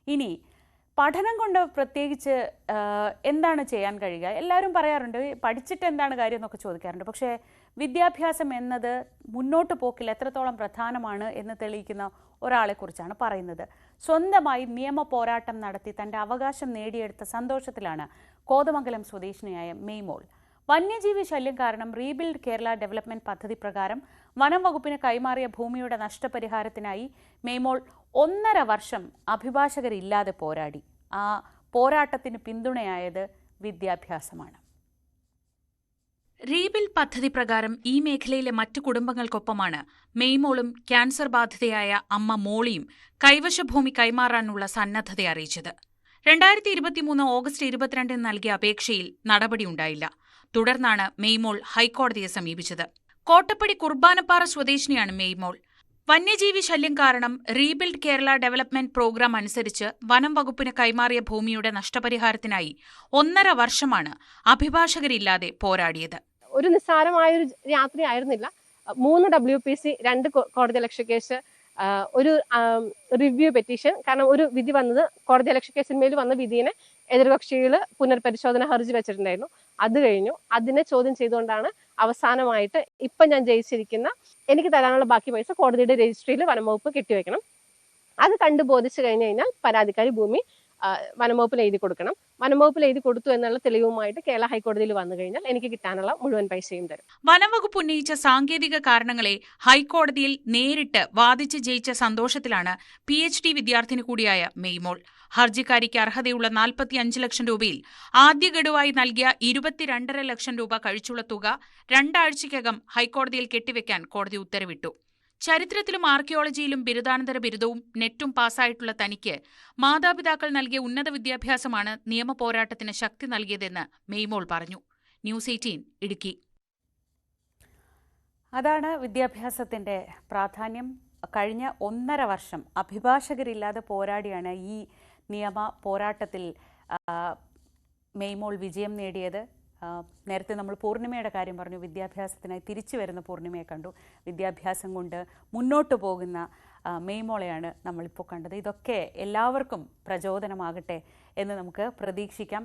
ഇനി പഠനം കൊണ്ട് പ്രത്യേകിച്ച് എന്താണ് ചെയ്യാൻ കഴിയുക? എല്ലാവരും പറയാറുണ്ട് പഠിച്ചിട്ട് എന്താണ് കാര്യം എന്നൊക്കെ ചോദിക്കാറുണ്ട്. പക്ഷേ വിദ്യാഭ്യാസം എന്നത് മുന്നോട്ട് പോക്കിൽ എത്രത്തോളം പ്രധാനമാണ് എന്ന് തെളിയിക്കുന്ന ഒരാളെക്കുറിച്ചാണ് പറയുന്നത്. സ്വന്തമായി നിയമ പോരാട്ടം നടത്തി തൻ്റെ അവകാശം നേടിയെടുത്ത സന്തോഷത്തിലാണ് കോതമംഗലം സ്വദേശിനിയായ മെയ്മോൾ. വന്യജീവി ശല്യം കാരണം റീബിൽഡ് കേരള ഡെവലപ്മെന്റ് പദ്ധതി പ്രകാരം വനം വകുപ്പിന് കൈമാറിയ ഭൂമിയുടെ നഷ്ടപരിഹാരത്തിനായി മെയ്മോൾ 1.5 വർഷം അഭിഭാഷകരില്ലാതെ പോരാടി. ആ പോരാട്ടത്തിന് പിന്തുണയായത് വിദ്യാഭ്യാസമാണ്. റീബിൽഡ് പദ്ധതി പ്രകാരം ഈ മേഖലയിലെ മറ്റു കുടുംബങ്ങൾക്കൊപ്പമാണ് മെയ്മോളും ക്യാൻസർ ബാധിതയായ അമ്മ മോളിയും കൈവശഭൂമി കൈമാറാനുള്ള സന്നദ്ധത അറിയിച്ചത്. 2023 ഓഗസ്റ്റ് 22 നൽകിയ അപേക്ഷയിൽ നടപടിയുണ്ടായില്ല. തുടർന്നാണ് മെയ്മോൾ ഹൈക്കോടതിയെ സമീപിച്ചത്. കോട്ടപ്പടി കുർബാനപ്പാറ സ്വദേശിനിയാണ് മെയ്മോൾ. വന്യജീവി ശല്യം കാരണം റീബിൽഡ് കേരള ഡെവലപ്മെന്റ് പ്രോഗ്രാം അനുസരിച്ച് വനം വകുപ്പിന് കൈമാറിയ ഭൂമിയുടെ നഷ്ടപരിഹാരത്തിനായി 1.5 വർഷമാണ് അഭിഭാഷകരില്ലാതെ പോരാടിയത്. ഒരു നിസ്സാരമായൊരു രാത്രി ആയിരുന്നില്ല. 3 WPC, 2 കോടതിയലക്ഷ്യ കേസ്, ഒരു റിവ്യൂ പെറ്റീഷൻ. കാരണം ഒരു വിധി വന്നത് കോടതിയലക്ഷ്യ കേസിന്മേൽ വന്ന വിധിയെ എതിർകക്ഷികൾ പുനർപരിശോധന ഹർജി വെച്ചിട്ടുണ്ടായിരുന്നു. അത് കഴിഞ്ഞു. അതിനെ ചോദ്യം ചെയ്തുകൊണ്ടാണ് അവസാനമായിട്ട് ഇപ്പം ഞാൻ ജയിച്ചിരിക്കുന്ന എനിക്ക് തരാനുള്ള ബാക്കി പൈസ കോടതിയുടെ രജിസ്ട്രിയിൽ വനംവകുപ്പ് കെട്ടിവെക്കണം. അത് കണ്ടു ബോധിച്ചു കഴിഞ്ഞു കഴിഞ്ഞാൽ പരാതിക്കാരി ഭൂമി വനംവകുപ്പിൽ എഴുതി കൊടുക്കണം. വനംവകുപ്പിൽ എഴുതി കൊടുത്തു എന്നുള്ള തെളിവുമായിട്ട് കേരള ഹൈക്കോടതിയിൽ വന്നു കഴിഞ്ഞാൽ എനിക്ക് കിട്ടാനുള്ള മുഴുവൻ പൈസയും തരും. വനംവകുപ്പ് ഉന്നയിച്ച സാങ്കേതിക കാരണങ്ങളെ ഹൈക്കോടതിയിൽ നേരിട്ട് വാദിച്ച് ജയിച്ച സന്തോഷത്തിലാണ് PhD വിദ്യാർത്ഥിനി കൂടിയായ മെയ്മോൾ. ഹർജിക്കാരിക്ക് അർഹതയുള്ള 45 ലക്ഷം രൂപയിൽ ആദ്യ ഗഡുവായി നൽകിയ 22.5 ലക്ഷം രൂപ കഴിച്ചുള്ള തുക 2 ആഴ്ചയ്ക്കകം ഹൈക്കോടതിയിൽ കെട്ടിവെക്കാൻ കോടതി ഉത്തരവിട്ടു. ചരിത്രത്തിലും ആർക്കിയോളജിയിലും ബിരുദാനന്തര ബിരുദവും നെറ്റും പാസ്സായിട്ടുള്ള തനിക്ക് മാതാപിതാക്കൾ നൽകിയ ഉന്നത വിദ്യാഭ്യാസമാണ് നിയമ പോരാട്ടത്തിന് ശക്തി നൽകിയതെന്ന് മെയ്മോൾ പറഞ്ഞു. ന്യൂസ് 18 ഇടുക്കി. അതാണ് വിദ്യാഭ്യാസത്തിൻ്റെ പ്രാധാന്യം. കഴിഞ്ഞ 1.5 വർഷം അഭിഭാഷകരില്ലാതെ പോരാടിയാണ് ഈ നിയമ പോരാട്ടത്തിൽ മെയ്മോൾ വിജയം നേടിയത്. നേരത്തെ നമ്മൾ പൂർണിമയുടെ കാര്യം പറഞ്ഞു. വിദ്യാഭ്യാസത്തിനായി തിരിച്ചു വരുന്ന പൂർണിമയെ കണ്ടു. വിദ്യാഭ്യാസം കൊണ്ട് മുന്നോട്ട് പോകുന്ന മെയ്മോളെയാണ് നമ്മളിപ്പോൾ കണ്ടത്. ഇതൊക്കെ എല്ലാവർക്കും പ്രചോദനമാകട്ടെ എന്ന് നമുക്ക് പ്രതീക്ഷിക്കാം.